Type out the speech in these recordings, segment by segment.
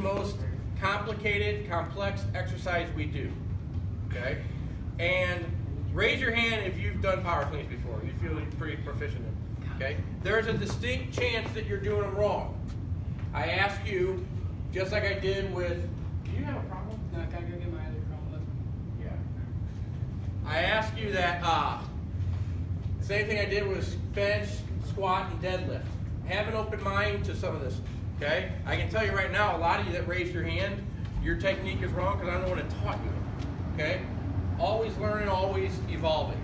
most complicated, complex exercise we do, okay? And raise your hand if you've done power cleans before. You feel pretty proficient in it, okay? There's a distinct chance that you're doing them wrong. I ask you, just like I did with, do you have a problem? No, can I go get my other problem? Yeah. I ask you that, same thing I did was bench, squat, and deadlift. Have an open mind to some of this, okay? I can tell you right now, a lot of you that raised your hand, your technique is wrong because I'm the one that taught you, okay? Always learning, always evolving.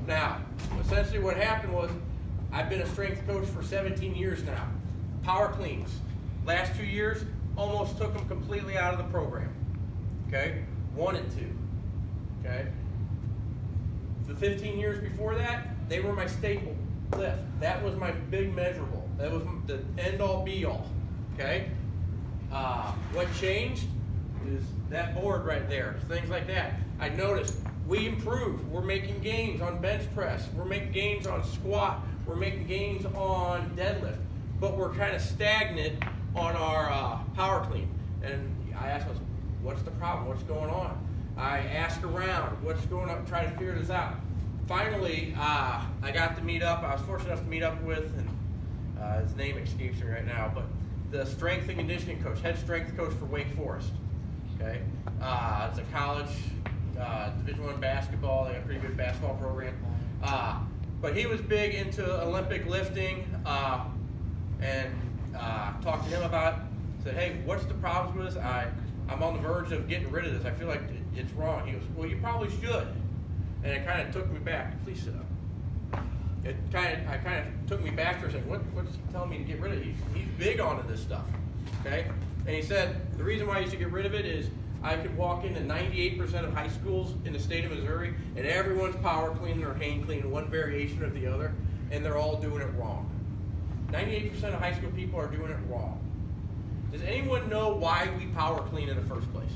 Now, essentially what happened was, I've been a strength coach for 17 years now. Power cleans. Last 2 years, almost took them completely out of the program, okay? Wanted to, okay? The 15 years before that, they were my staple lift. That was my big measurable. That was the end-all, be-all, okay? What changed is that board right there, things like that. I noticed we improved. We're making gains on bench press. We're making gains on squat. We're making gains on deadlift. But we're kind of stagnant on our power clean. And I asked myself, what's the problem? What's going on? I asked around, what's going on, try to figure this out. Finally, I got to meet up. I was fortunate enough to meet up with, and his name escapes me right now, but the strength and conditioning coach, head strength coach for Wake Forest. Okay, it's a college Division I basketball. They got a pretty good basketball program. But he was big into Olympic lifting, and talked to him about it. Said, hey, what's the problems with this? I'm on the verge of getting rid of this. I feel like it's wrong. He goes, well, you probably should. And it kind of took me back. Please sit up. It kind of took me back for a second. What's he telling me to get rid of? He's big onto this stuff. Okay? And he said the reason why you should get rid of it is I could walk into 98% of high schools in the state of Missouri, and everyone's power cleaning or hand cleaning one variation or the other, and they're all doing it wrong. 98% of high school people are doing it wrong. Does anyone know why we power clean in the first place?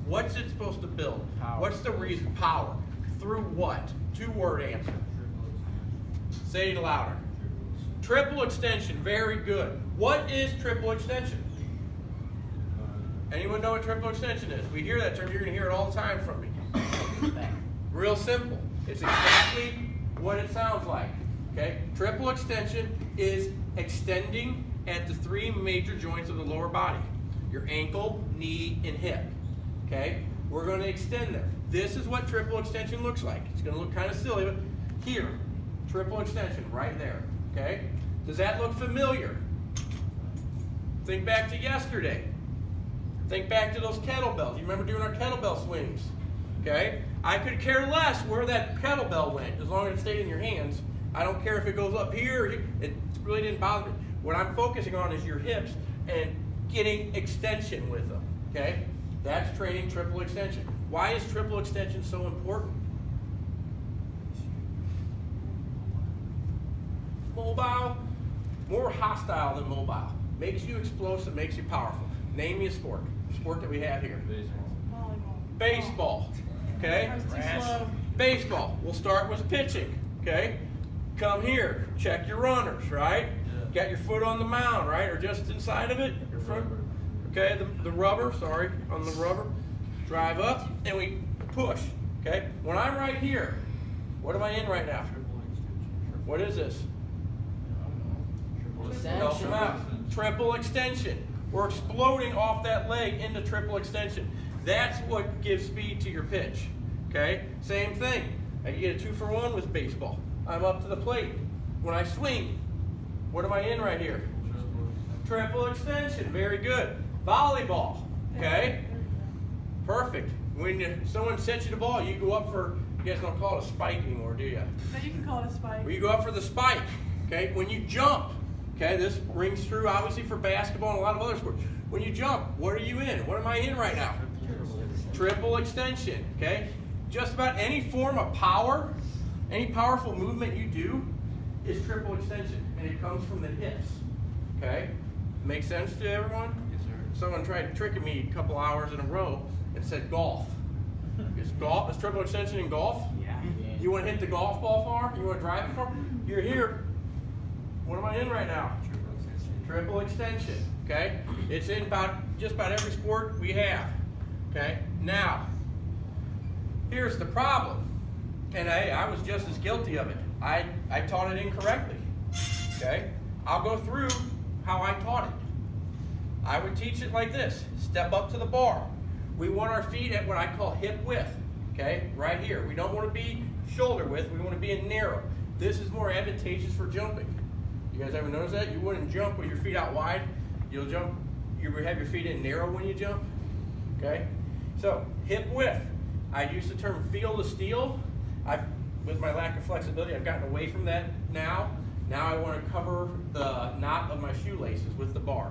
What's it supposed to build? Power. What's the reason? Power. Through what? Two-word answer. Say it louder. Triple extension. Very good. What is triple extension? Anyone know what triple extension is? We hear that term. You're going to hear it all the time from me. Real simple. It's exactly what it sounds like. Okay? Triple extension is extending at the three major joints of the lower body. Your ankle, knee, and hip. Okay? We're going to extend there. This is what triple extension looks like. It's going to look kind of silly, but here, triple extension right there. Okay? Does that look familiar? Think back to yesterday. Think back to those kettlebells. You remember doing our kettlebell swings? Okay? I could care less where that kettlebell went, as long as it stayed in your hands. I don't care if it goes up here or here. It really didn't bother me. What I'm focusing on is your hips and getting extension with them. Okay? That's training triple extension. Why is triple extension so important? Mobile, more hostile than mobile. Makes you explosive, makes you powerful. Name me a sport. Sport that we have here. Baseball. Okay? Baseball. We'll start with pitching. Okay? Come here. Check your runners, right? Yeah. Got your foot on the mound, right? Or just inside of it? Your front. Okay, the rubber, sorry, on the rubber. Drive up, and we push, okay? When I'm right here, what am I in right now? What is this? Help them out. Triple extension. We're exploding off that leg into triple extension. That's what gives speed to your pitch, okay? Same thing. You get a 2-for-1 with baseball. I'm up to the plate. When I swing, what am I in right here? Triple extension. Very good. Volleyball, okay? Perfect. When someone sets you the ball, you go up for, you guys don't call it a spike anymore, do you? No, you can call it a spike. Well, you go up for the spike, okay? When you jump, okay, this rings true obviously for basketball and a lot of other sports. When you jump, what are you in? What am I in right now? Triple extension, okay? Just about any form of power, any powerful movement you do is triple extension, and it comes from the hips, okay? Make sense to everyone? Yes, sir. Someone tried tricking me a couple hours in a row and said golf. Is triple extension in golf? Yeah. You want to hit the golf ball far? You want to drive it far? You're here. What am I in right now? Triple extension. okay? It's in just about every sport we have, okay? Now, here's the problem, and I was just as guilty of it. I taught it incorrectly, okay? I'll go through how I taught it. I would teach it like this: step up to the bar. We want our feet at what I call hip width, okay? Right here. We don't want to be shoulder width, we want to be in narrow. This is more advantageous for jumping. You guys ever notice that? You wouldn't jump with your feet out wide. You'll jump, you have your feet in narrow when you jump, okay? So, hip width. I use the term feel to steel. With my lack of flexibility, I've gotten away from that now. Now I want to cover the knot of my shoelaces with the bar,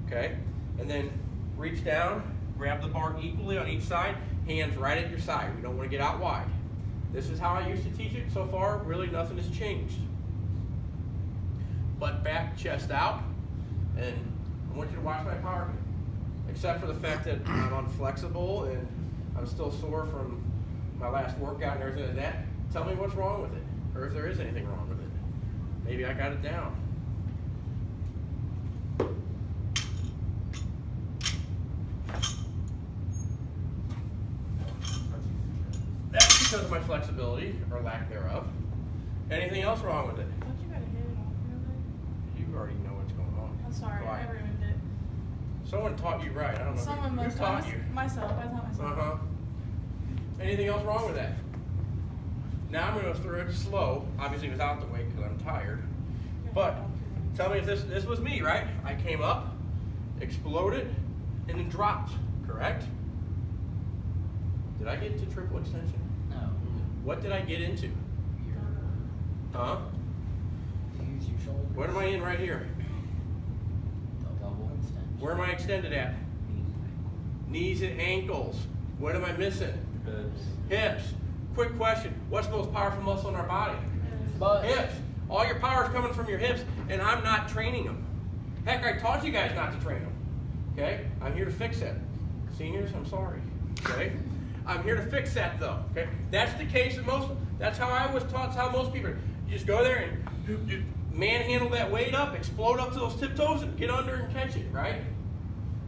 okay? And then reach down, grab the bar equally on each side, hands right at your side. We don't want to get out wide. This is how I used to teach it. So far, really nothing has changed. Butt back, chest out, and I want you to watch my power, except for the fact that I'm unflexible and I'm still sore from my last workout and everything like that. Tell me what's wrong with it, or if there is anything wrong with it. Maybe I got it down. That's because of my flexibility, or lack thereof. Anything else wrong with it? Don't you gotta hit it off really? You already know what's going on. I'm sorry, Quiet. I never even did. Someone taught you right. I don't know Someone who must taught you. Myself, I taught myself. Uh-huh. Anything else wrong with that? Now I'm going to go through it slow, obviously without the weight because I'm tired. But tell me if this was me, right? I came up, exploded, and then dropped, correct? Did I get into triple extension? No. What did I get into? Huh? You use your shoulders. What am I in right here? The double extension. Where am I extended at? Knees and ankles. What am I missing? Hips. Quick question. What's the most powerful muscle in our body? But Hips. All your power is coming from your hips, and I'm not training them. Heck, I taught you guys not to train them. Okay? I'm here to fix that. Seniors, I'm sorry. Okay? I'm here to fix that, though. Okay? That's the case of most. That's how I was taught. That's how most people. You just go there and you manhandle that weight up, explode up to those tiptoes, and get under and catch it. Right?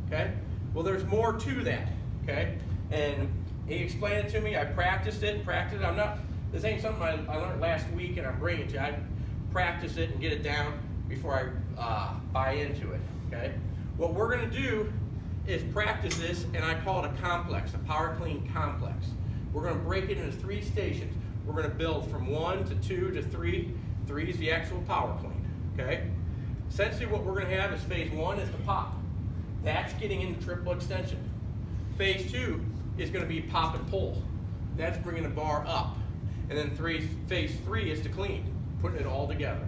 Okay? Well, there's more to that. Okay? And he explained it to me. I practiced it. I'm not. This ain't something I learned last week, and I'm bringing it to you. I practice it and get it down before I buy into it. Okay? What we're going to do is practice this, and I call it a complex, a power clean complex. We're going to break it into 3 stations. We're going to build from 1 to 2 to 3. 3 is the actual power clean. Okay? Essentially, what we're going to have is phase 1 is the pop. That's getting into triple extension. Phase 2 is going to be pop and pull. That's bringing the bar up. And then phase 3 is to clean, putting it all together.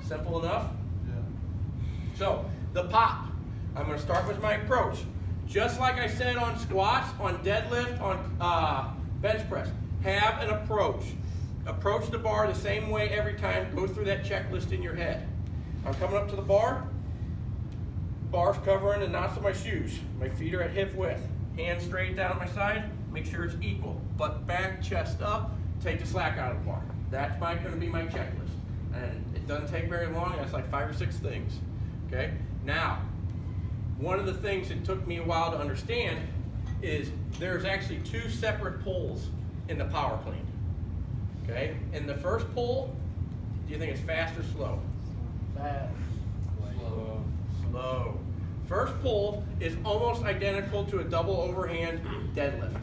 Simple enough? Yeah. So, the pop. I'm going to start with my approach. Just like I said on squats, on deadlift, on bench press. Have an approach. Approach the bar the same way every time. Go through that checklist in your head. I'm coming up to the bar. Bar's covering the knots of my shoes. My feet are at hip width. Hands straight down my side. Make sure it's equal. Butt back, chest up. Take the slack out of the bar. That's going to be my checklist. And it doesn't take very long. That's like 5 or 6 things. Okay? Now, one of the things that took me a while to understand is there's actually 2 separate pulls in the power clean. Okay? And the first pull, do you think it's fast or slow? fast. Slow. First pull is almost identical to a double overhand deadlift.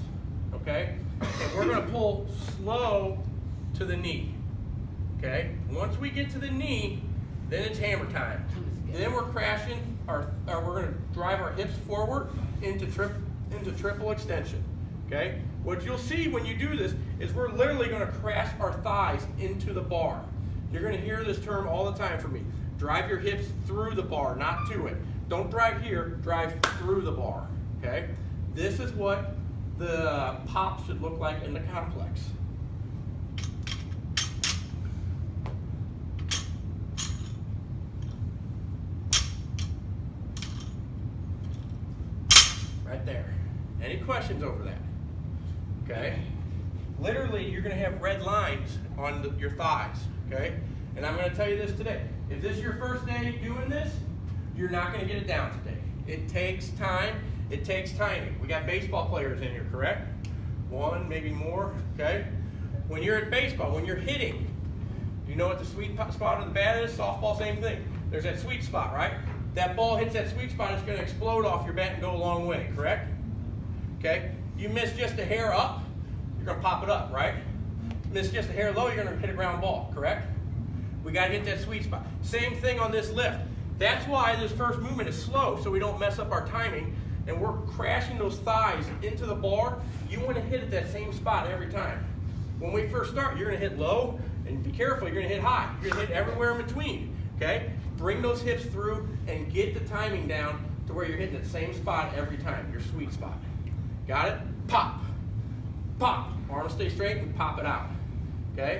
Okay? And we're going to pull slow to the knee. Okay? Once we get to the knee, then it's hammer time. Then we're crashing, we're going to drive our hips forward into triple extension. Okay? What you'll see when you do this is we're literally going to crash our thighs into the bar. You're going to hear this term all the time from me. Drive your hips through the bar, not to it. Don't drive here, drive through the bar. Okay? This is what the pop should look like in the complex. Right there. Any questions over that? Okay? Literally, you're going to have red lines on your thighs. Okay? And I'm going to tell you this today. If this is your first day doing this, you're not gonna get it down today. It takes time, it takes timing. We got baseball players in here, correct? One, maybe more, okay? When you're at baseball, when you're hitting, you know what the sweet spot of the bat is? Softball, same thing. There's that sweet spot, right? That ball hits that sweet spot, it's gonna explode off your bat and go a long way, correct? Okay? You miss just a hair up, you're gonna pop it up, right? Miss just a hair low, you're gonna hit a ground ball, correct? We gotta hit that sweet spot. Same thing on this lift. That's why this first movement is slow, so we don't mess up our timing, and we're crashing those thighs into the bar. You wanna hit at that same spot every time. When we first start, you're gonna hit low, and be careful, you're gonna hit high. You're gonna hit everywhere in between, okay? Bring those hips through and get the timing down to where you're hitting the same spot every time, your sweet spot. Got it? Pop, pop. Arm will stay straight and pop it out, okay?